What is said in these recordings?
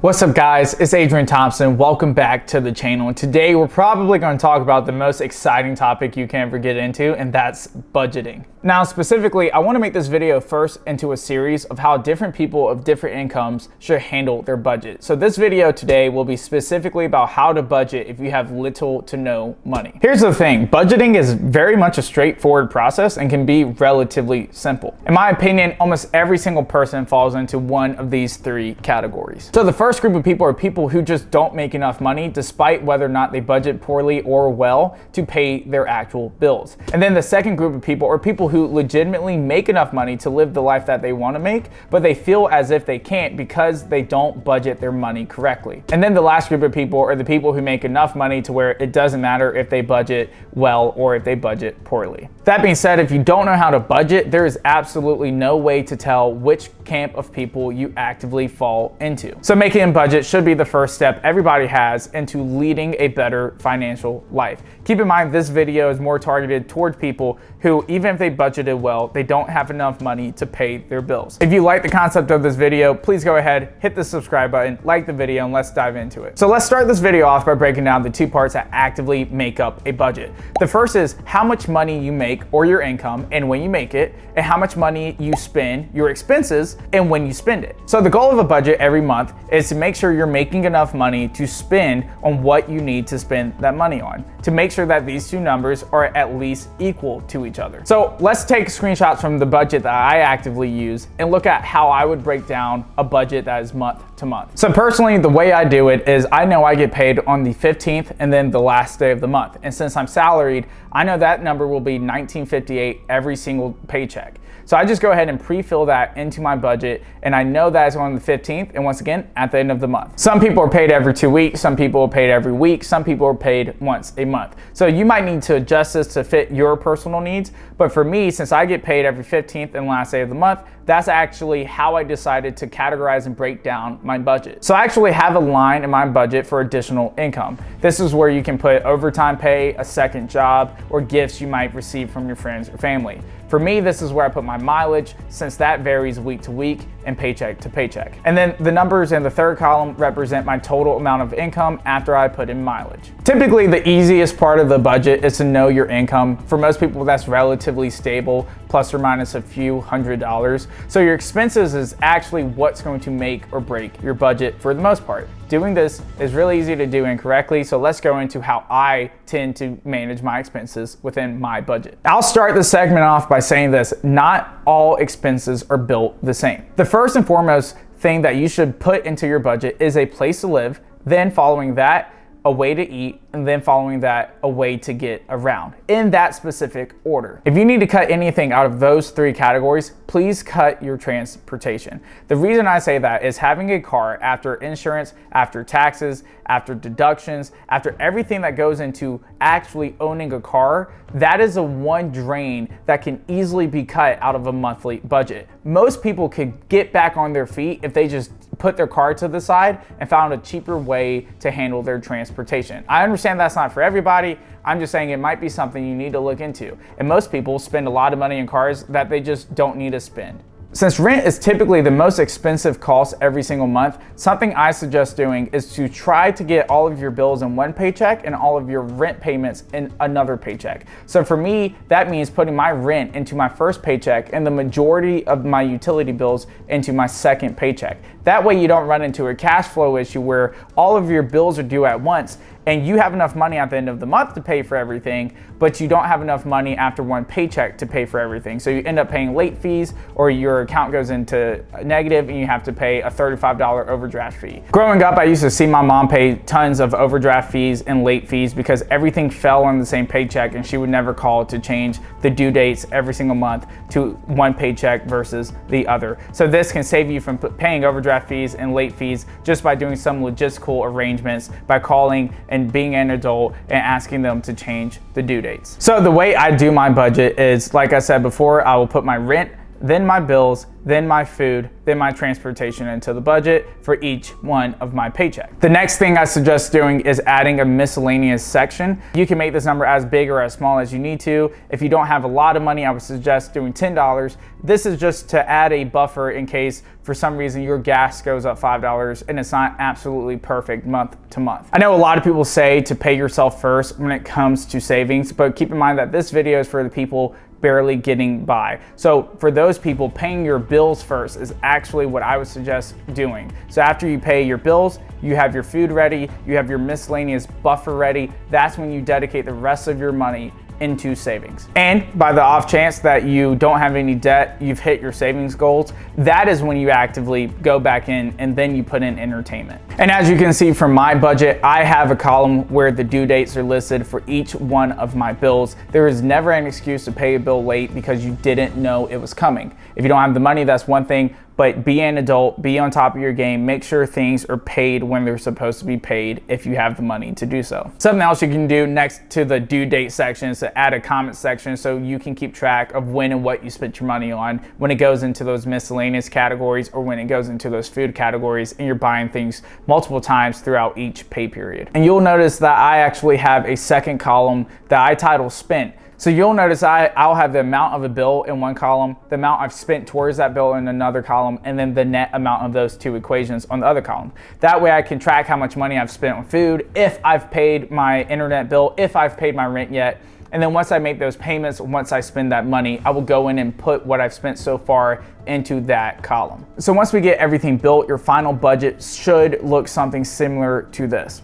What's up guys, it's Adrian Thompson. Welcome back to the channel. And today we're probably going to talk about the most exciting topic you can ever get into, and that's budgeting. Now specifically, I want to make this video first into a series of how different people of different incomes should handle their budget. So this video today will be specifically about how to budget if you have little to no money. Here's the thing, budgeting is very much a straightforward process and can be relatively simple. In my opinion, almost every single person falls into one of these three categories. So the first group of people are people who just don't make enough money despite whether or not they budget poorly or well to pay their actual bills. And then the second group of people are people who legitimately make enough money to live the life that they want to make, but they feel as if they can't because they don't budget their money correctly. And then the last group of people are the people who make enough money to where it doesn't matter if they budget well or if they budget poorly. That being said, if you don't know how to budget, there is absolutely no way to tell which camp of people you actively fall into. So making a budget should be the first step everybody has into leading a better financial life. Keep in mind, this video is more targeted towards people who, even if they budgeted well, they don't have enough money to pay their bills. If you like the concept of this video, please go ahead, hit the subscribe button, like the video, and let's dive into it. So let's start this video off by breaking down the two parts that actively make up a budget. The first is how much money you make or your income and when you make it, and how much money you spend, your expenses, and when you spend it. So the goal of a budget every month is to make sure you're making enough money to spend on what you need to spend that money on, to make sure that these two numbers are at least equal to each other. So let's take screenshots from the budget that I actively use and look at how I would break down a budget that is month to month. So personally, the way I do it is I know I get paid on the 15th and then the last day of the month. And since I'm salaried, I know that number will be $19.58 every single paycheck. So I just go ahead and pre-fill that into my budget, and I know that it's on the 15th, and once again, at the end of the month. Some people are paid every 2 weeks, some people are paid every week, some people are paid once a month. So you might need to adjust this to fit your personal needs, but for me, since I get paid every 15th and last day of the month, that's actually how I decided to categorize and break down my budget. So I actually have a line in my budget for additional income. This is where you can put overtime pay, a second job, or gifts you might receive from your friends or family. For me, this is where I put my mileage, since that varies week to week and paycheck to paycheck. And then the numbers in the third column represent my total amount of income after I put in mileage. Typically, the easiest part of the budget is to know your income. For most people, that's relatively stable, plus or minus a few $100s. So your expenses is actually what's going to make or break your budget for the most part. Doing this is really easy to do incorrectly, so let's go into how I tend to manage my expenses within my budget. I'll start this segment off by saying this: not all expenses are built the same. The first and foremost thing that you should put into your budget is a place to live, then following that, a way to eat, and then following that, a way to get around, in that specific order. If you need to cut anything out of those three categories, please cut your transportation. The reason I say that is having a car, after insurance, after taxes, after deductions, after everything that goes into actually owning a car, that is a one drain that can easily be cut out of a monthly budget. Most people could get back on their feet if they just put their car to the side and found a cheaper way to handle their transportation. I understand that's not for everybody. I'm just saying it might be something you need to look into. And most people spend a lot of money in cars that they just don't need to spend. Since rent is typically the most expensive cost every single month, something I suggest doing is to try to get all of your bills in one paycheck and all of your rent payments in another paycheck. So for me, that means putting my rent into my first paycheck and the majority of my utility bills into my second paycheck. That way you don't run into a cash flow issue where all of your bills are due at once and you have enough money at the end of the month to pay for everything, but you don't have enough money after one paycheck to pay for everything. So you end up paying late fees, or your account goes into negative and you have to pay a $35 overdraft fee. Growing up, I used to see my mom pay tons of overdraft fees and late fees because everything fell on the same paycheck and she would never call to change the due dates every single month to one paycheck versus the other. So this can save you from paying overdraft fees and late fees just by doing some logistical arrangements, by calling and being an adult and asking them to change the due dates. So the way I do my budget is, like I said before, I will put my rent then my bills, then my food, then my transportation into the budget for each one of my paychecks. The next thing I suggest doing is adding a miscellaneous section. You can make this number as big or as small as you need to. If you don't have a lot of money, I would suggest doing $10. This is just to add a buffer in case for some reason your gas goes up $5 and it's not absolutely perfect month to month. I know a lot of people say to pay yourself first when it comes to savings, but keep in mind that this video is for the people barely getting by. So for those people, paying your bills first is actually what I would suggest doing. So after you pay your bills, you have your food ready, you have your miscellaneous buffer ready. That's when you dedicate the rest of your money into savings. And by the off chance that you don't have any debt, you've hit your savings goals, that is when you actively go back in and then you put in entertainment. And as you can see from my budget, I have a column where the due dates are listed for each one of my bills. There is never an excuse to pay a bill late because you didn't know it was coming. If you don't have the money, that's one thing, but be an adult, be on top of your game, make sure things are paid when they're supposed to be paid if you have the money to do so. Something else you can do next to the due date section is to add a comment section so you can keep track of when and what you spent your money on when it goes into those miscellaneous categories or when it goes into those food categories and you're buying things multiple times throughout each pay period. And you'll notice that I actually have a second column that I title spent. So you'll notice I'll have the amount of a bill in one column, the amount I've spent towards that bill in another column, and then the net amount of those two equations on the other column. That way I can track how much money I've spent on food, if I've paid my internet bill, if I've paid my rent yet. And then once I make those payments, once I spend that money, I will go in and put what I've spent so far into that column. So once we get everything built, your final budget should look something similar to this.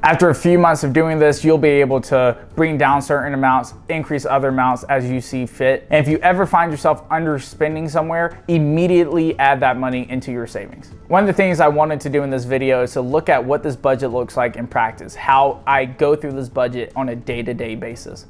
After a few months of doing this, you'll be able to bring down certain amounts, increase other amounts as you see fit. And if you ever find yourself underspending somewhere, immediately add that money into your savings. One of the things I wanted to do in this video is to look at what this budget looks like in practice, how I go through this budget on a day-to-day basis.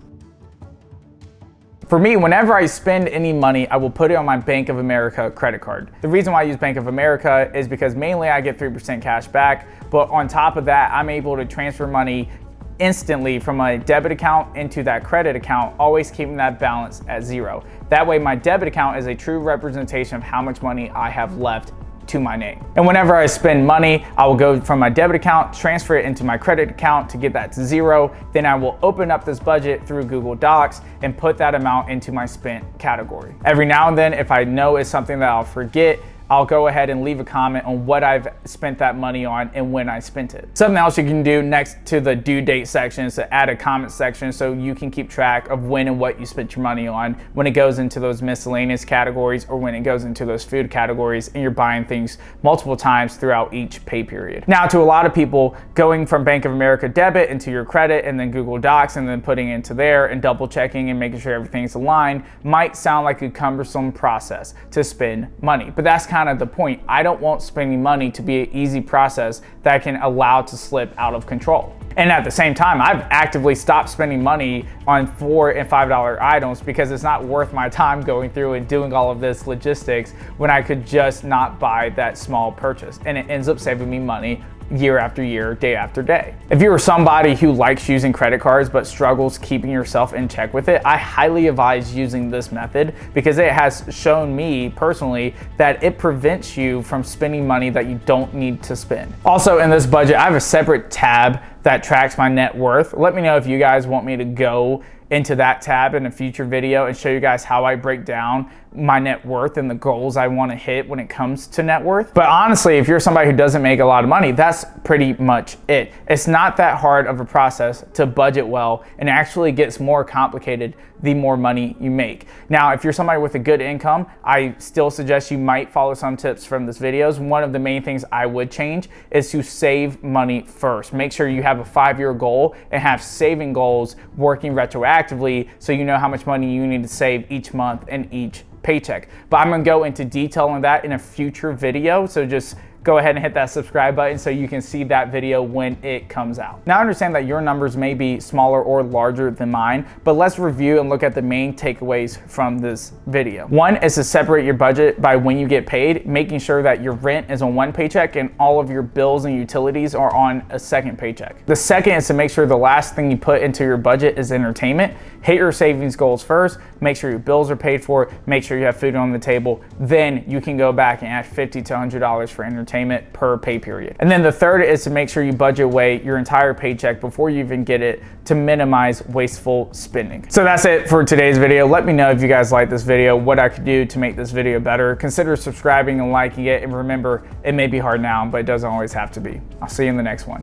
For me, whenever I spend any money, I will put it on my Bank of America credit card. The reason why I use Bank of America is because mainly I get 3% cash back, but on top of that, I'm able to transfer money instantly from my debit account into that credit account, always keeping that balance at zero. That way, my debit account is a true representation of how much money I have left to my name. And whenever I spend money, I will go from my debit account, transfer it into my credit account to get that to zero. Then I will open up this budget through Google Docs and put that amount into my spent category. Every now and then, if I know it's something that I'll forget, I'll go ahead and leave a comment on what I've spent that money on and when I spent it. Something else you can do next to the due date section is to add a comment section so you can keep track of when and what you spent your money on when it goes into those miscellaneous categories or when it goes into those food categories and you're buying things multiple times throughout each pay period. Now, to a lot of people, going from Bank of America debit into your credit and then Google Docs and then putting it into there and double checking and making sure everything's aligned might sound like a cumbersome process to spend money, but that's kind of the point. I don't want spending money to be an easy process that I can allow to slip out of control. And at the same time, I've actively stopped spending money on $4 and $5 items because it's not worth my time going through and doing all of this logistics when I could just not buy that small purchase. And it ends up saving me money year after year, day after day. If you are somebody who likes using credit cards but struggles keeping yourself in check with it, I highly advise using this method because it has shown me personally that it prevents you from spending money that you don't need to spend. Also in this budget, I have a separate tab that tracks my net worth. Let me know if you guys want me to go into that tab in a future video and show you guys how I break down my net worth and the goals I want to hit when it comes to net worth. But honestly, if you're somebody who doesn't make a lot of money, that's pretty much it. It's not that hard of a process to budget well, and it actually gets more complicated the more money you make. Now, if you're somebody with a good income, I still suggest you might follow some tips from this video. One of the main things I would change is to save money first. Make sure you have a 5-year goal and have saving goals working retroactively so you know how much money you need to save each month and each paycheck. But I'm gonna go into detail on that in a future video, so just go ahead and hit that subscribe button so you can see that video when it comes out. Now I understand that your numbers may be smaller or larger than mine, but let's review and look at the main takeaways from this video. One is to separate your budget by when you get paid, making sure that your rent is on one paycheck and all of your bills and utilities are on a second paycheck. The second is to make sure the last thing you put into your budget is entertainment. Hit your savings goals first, make sure your bills are paid for, make sure you have food on the table, then you can go back and add $50 to $100 for entertainment per pay period. And then the third is to make sure you budget away your entire paycheck before you even get it to minimize wasteful spending. So that's it for today's video. Let me know if you guys like this video, what I could do to make this video better. Consider subscribing and liking it, and remember, it may be hard now, but it doesn't always have to be. I'll see you in the next one.